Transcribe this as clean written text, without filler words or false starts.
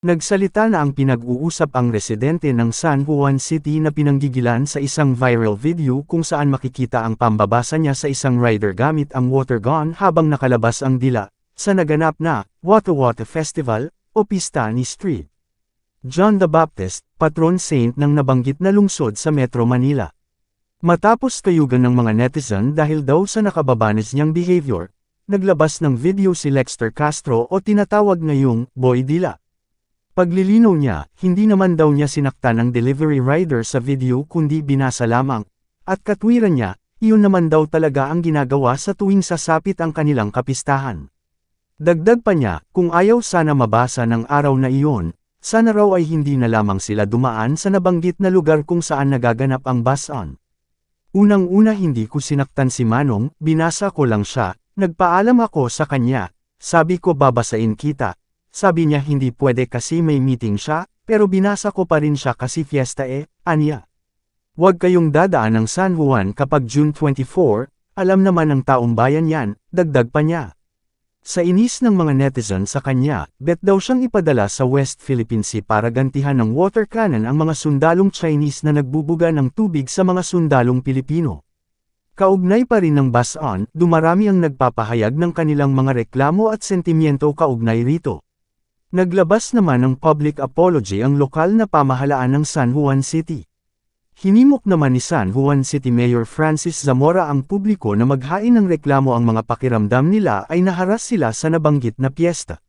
Nagsalita na ang pinag-uusap ang residente ng San Juan City na pinanggigilan sa isang viral video kung saan makikita ang pambabasa niya sa isang rider gamit ang water gun habang nakalabas ang dila, sa naganap na Wata Wata Festival o Pista ni Street John the Baptist, patron saint ng nabanggit na lungsod sa Metro Manila. Matapos kayugan ng mga netizen dahil daw sa nakababanes niyang behavior, naglabas ng video si Lexter Castro o tinatawag ngayong Boy Dila. Paglilinaw niya, hindi naman daw niya sinaktan ang delivery rider sa video kundi binasa lamang, at katwiran niya, iyon naman daw talaga ang ginagawa sa tuwing sasapit ang kanilang kapistahan. Dagdag pa niya, kung ayaw sana mabasa ng araw na iyon, sana raw ay hindi na lamang sila dumaan sa nabanggit na lugar kung saan nagaganap ang bus-on. Unang-una hindi ko sinaktan si Manong, binasa ko lang siya, nagpaalam ako sa kanya, sabi ko babasain kita. Sabi niya hindi pwede kasi may meeting siya, pero binasa ko pa rin siya kasi fiesta aniya. Huwag kayong dadaan ng San Juan kapag June 24, alam naman ng taong bayan yan, dagdag pa niya. Sa inis ng mga netizen sa kanya, bet daw siyang ipadala sa West Philippine Sea para gantihan ng water cannon ang mga sundalong Chinese na nagbubuga ng tubig sa mga sundalong Pilipino. Kaugnay pa rin ng bus-on, dumarami ang nagpapahayag ng kanilang mga reklamo at sentimiento kaugnay rito. Naglabas naman ng public apology ang lokal na pamahalaan ng San Juan City. Hinimok naman ni San Juan City Mayor Francis Zamora ang publiko na maghain ng reklamo ang mga pakiramdam nila ay naharas sila sa nabanggit na piyesta.